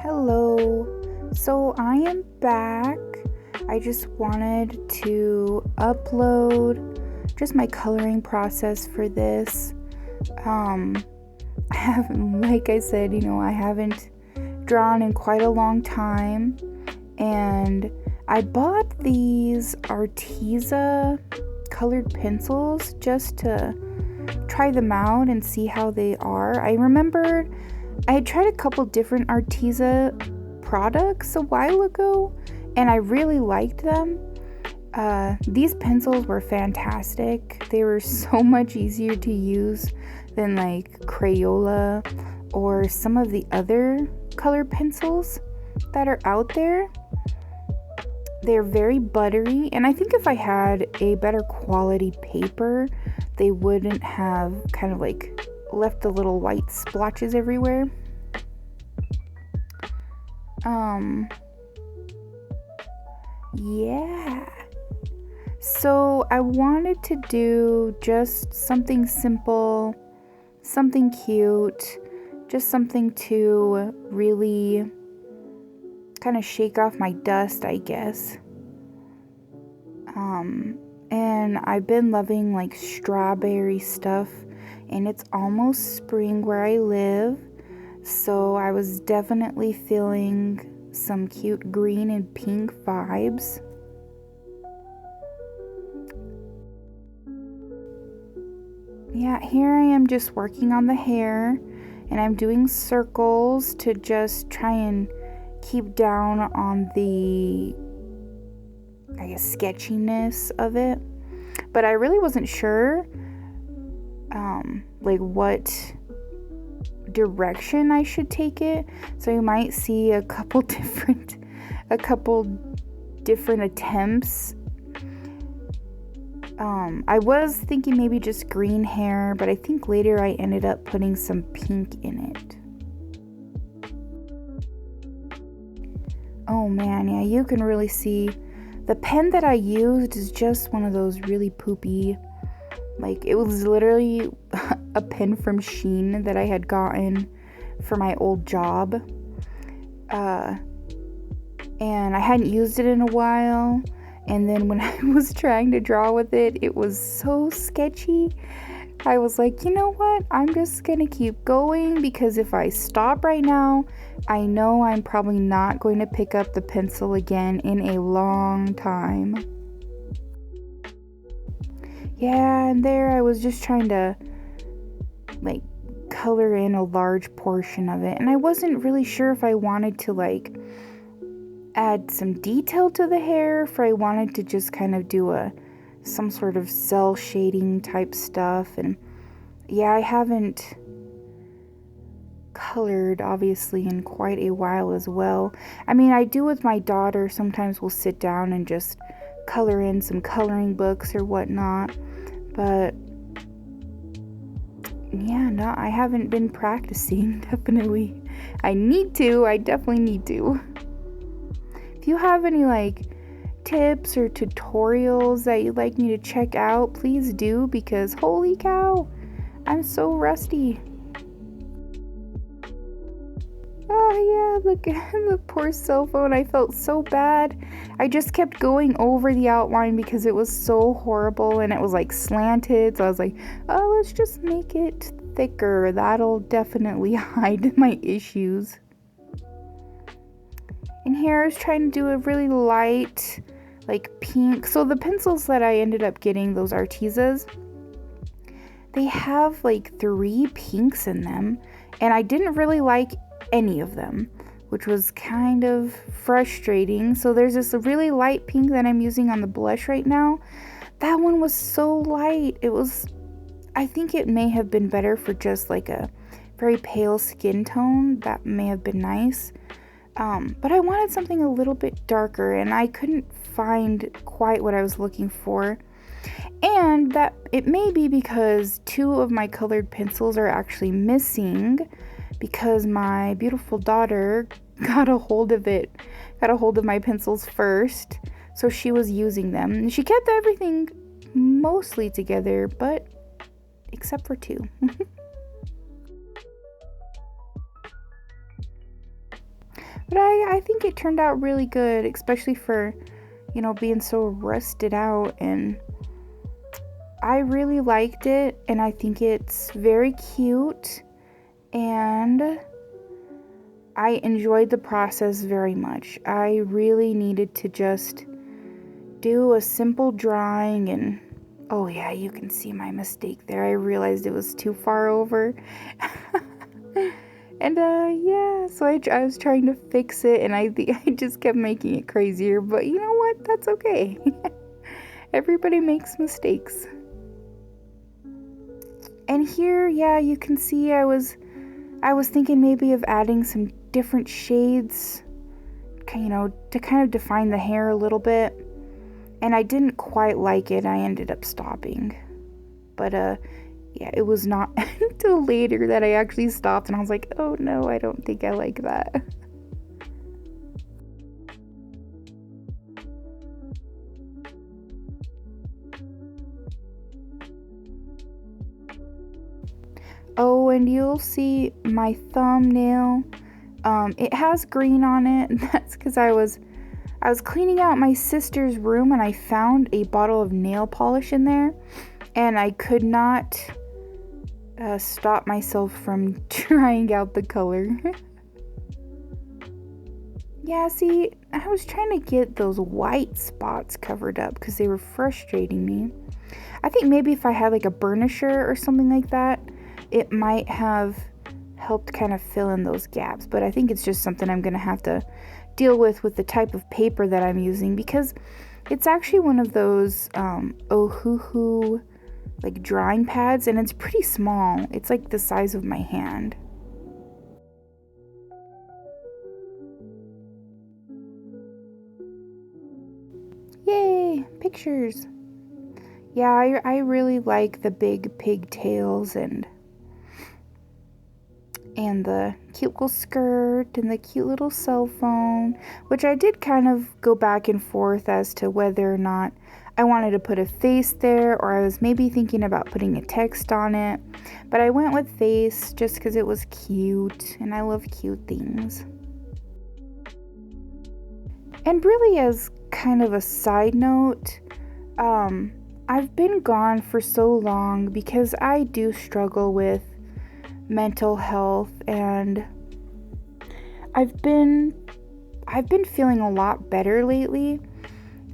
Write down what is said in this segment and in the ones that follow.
Hello. So I am back. I just wanted to upload just my coloring process for this. I haven't, like I said, I haven't drawn in quite a long time, and I bought these Arteza colored pencils just to try them out and see how they are. I remembered I had tried a couple different Arteza products a while ago, and I really liked them. These pencils were fantastic. They were so much easier to use than like Crayola or some of the other color pencils that are out there. They're very buttery, and I think if I had a better quality paper, they wouldn't have kind of like left the little white splotches everywhere. Yeah. So I wanted to do just something simple, something cute, just something to really kind of shake off my dust, I guess. And I've been loving like strawberry stuff, and it's almost spring where I live, so I was definitely feeling some cute green and pink vibes. Yeah, here I am just working on the hair, and I'm doing circles to just try and keep down on the, I guess, sketchiness of it. But I really wasn't sure like what direction I should take it, so you might see a couple different attempts. I was thinking maybe just green hair, but I think later I ended up putting some pink in it. Oh man, yeah, you can really see the pen that I used is just one of those really poopy, like it was literally a pen from Shein that I had gotten for my old job. And I hadn't used it in a while. And then when I was trying to draw with it, it was so sketchy. I was like, you know what? I'm just gonna keep going, because if I stop right now, I know I'm probably not going to pick up the pencil again in a long time. Yeah, and there I was just trying to like color in a large portion of it, and I wasn't really sure if I wanted to like add some detail to the hair, if I wanted to just kind of do some sort of cell shading type stuff. And yeah, I haven't colored obviously in quite a while as well. I mean, I do with my daughter. Sometimes we'll sit down and just color in some coloring books or whatnot, but yeah, no, I haven't been practicing. Definitely I definitely need to. If you have any like tips or tutorials that you'd like me to check out, please do, because holy cow, I'm so rusty. Oh yeah, look at the poor cell phone. I felt so bad. I just kept going over the outline because it was so horrible, and it was like slanted, so I was like, oh, let's just make it thicker. That'll definitely hide my issues. And here I was trying to do a really light, like pink. So the pencils that I ended up getting, those Artezas, they have like 3 pinks in them, and I didn't really like any of them, which was kind of frustrating. So there's this really light pink that I'm using on the blush right now. That one was so light. I think it may have been better for just like a very pale skin tone. That may have been nice. But I wanted something a little bit darker, and I couldn't find quite what I was looking for. And that it may be because 2 of my colored pencils are actually missing, because my beautiful daughter got a hold of my pencils first, so she was using them. And she kept everything mostly together, but except for 2. But I think it turned out really good, especially for, being so rusted out, and I really liked it, and I think it's very cute, and I enjoyed the process very much. I really needed to just do a simple drawing, and oh yeah, you can see my mistake there. I realized it was too far over. And yeah, so I was trying to fix it, and I just kept making it crazier, but you know what? That's okay. Everybody makes mistakes. And here, yeah, you can see I was thinking maybe of adding some different shades, to kind of define the hair a little bit. And I didn't quite like it. I ended up stopping. But yeah, it was not until later that I actually stopped, and I was like, oh no, I don't think I like that. Oh, and you'll see my thumbnail. It has green on it. That's because I was cleaning out my sister's room, and I found a bottle of nail polish in there, and I could not stop myself from trying out the color. Yeah, see, I was trying to get those white spots covered up because they were frustrating me. I think maybe if I had like a burnisher or something like that, it might have helped kind of fill in those gaps. But I think it's just something I'm going to have to deal with the type of paper that I'm using, because it's actually one of those Ohuhu like drawing pads, and it's pretty small. It's like the size of my hand. Yay, pictures. Yeah, I really like the big pigtails and the cute little skirt and the cute little cell phone, which I did kind of go back and forth as to whether or not I wanted to put a face there, or I was maybe thinking about putting a text on it, but I went with face just because it was cute, and I love cute things. And really, as kind of a side note, I've been gone for so long because I do struggle with mental health, and I've been feeling a lot better lately,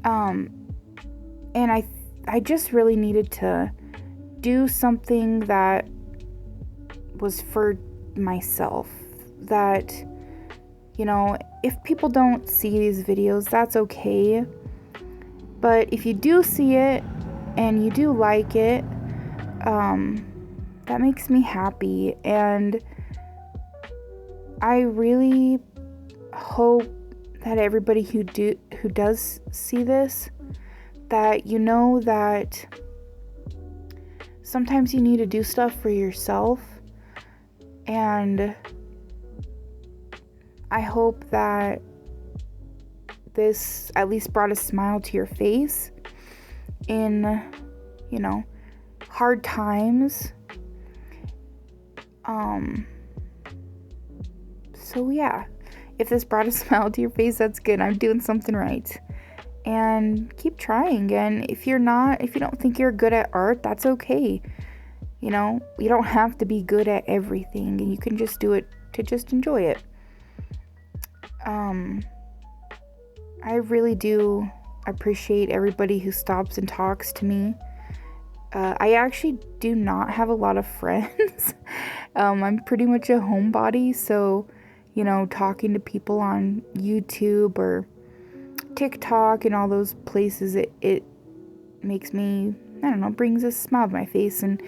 and I just really needed to do something that was for myself, that if people don't see these videos, that's okay, but if you do see it and you do like it, that makes me happy. And I really hope that everybody who does see this, that that sometimes you need to do stuff for yourself, and I hope that this at least brought a smile to your face in hard times. So yeah, if this brought a smile to your face, that's good. I'm doing something right. And keep trying. And if you don't think you're good at art, that's okay. You don't have to be good at everything, and you can just do it to just enjoy it. I really do appreciate everybody who stops and talks to me. I actually do not have a lot of friends. I'm pretty much a homebody, so talking to people on YouTube or TikTok and all those places, it makes me, I don't know, brings a smile to my face, and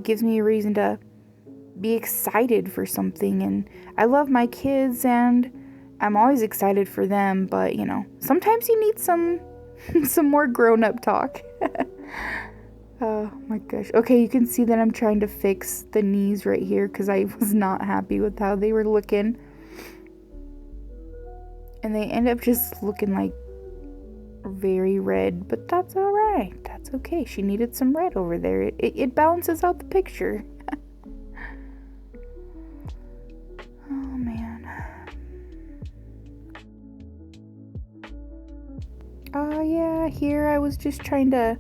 gives me a reason to be excited for something. And I love my kids, and I'm always excited for them, but sometimes you need some more grown-up talk. Oh my gosh. Okay, you can see that I'm trying to fix the knees right here because I was not happy with how they were looking. And they end up just looking like very red, but that's alright. That's okay. She needed some red over there. It balances out the picture. Oh man. Yeah, here I was just trying to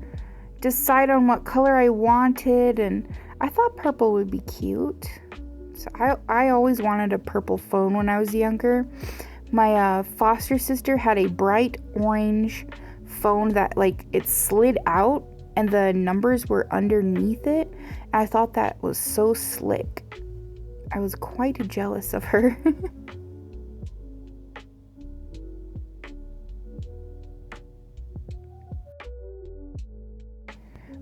decide on what color I wanted, and I thought purple would be cute. So I always wanted a purple phone when I was younger. My foster sister had a bright orange phone that like it slid out and the numbers were underneath it. I thought that was so slick. I was quite jealous of her.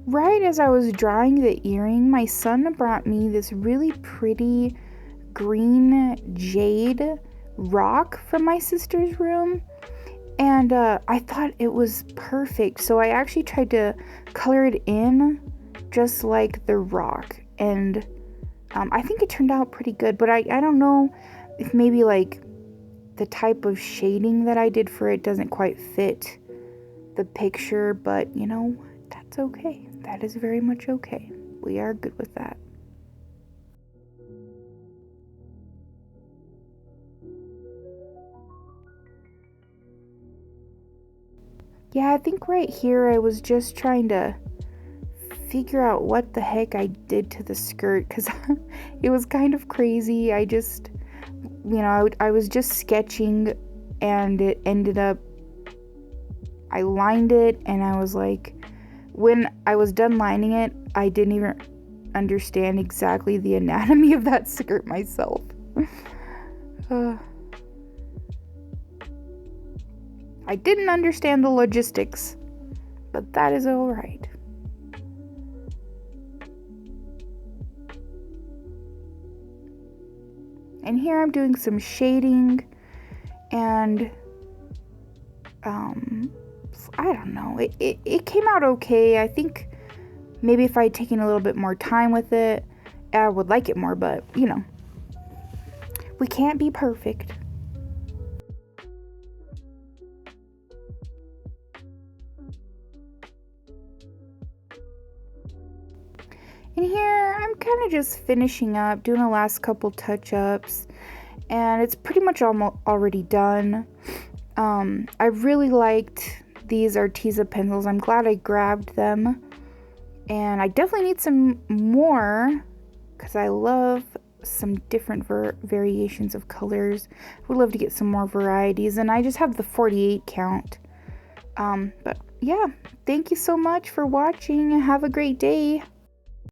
Right as I was drawing the earring, my son brought me this really pretty green jade rock from my sister's room, and I thought it was perfect. So I actually tried to color it in just like the rock, and I think it turned out pretty good, but I don't know if maybe like the type of shading that I did for it doesn't quite fit the picture, but you know, that's okay. That is very much okay. We are good with that. Yeah, I think right here I was just trying to figure out what the heck I did to the skirt because it was kind of crazy. I just, I was just sketching and it ended up, I lined it and I was like, when I was done lining it, I didn't even understand exactly the anatomy of that skirt myself. I didn't understand the logistics, but that is all right. And here I'm doing some shading and I don't know. It came out okay. I think maybe if I had taken a little bit more time with it, I would like it more, but we can't be perfect. And here I'm kind of just finishing up, doing the last couple touch-ups, and it's pretty much almost already done. I really liked these Arteza pencils. I'm glad I grabbed them, and I definitely need some more because I love some different variations of colors. I would love to get some more varieties, and I just have the 48 count. But yeah, thank you so much for watching and have a great day.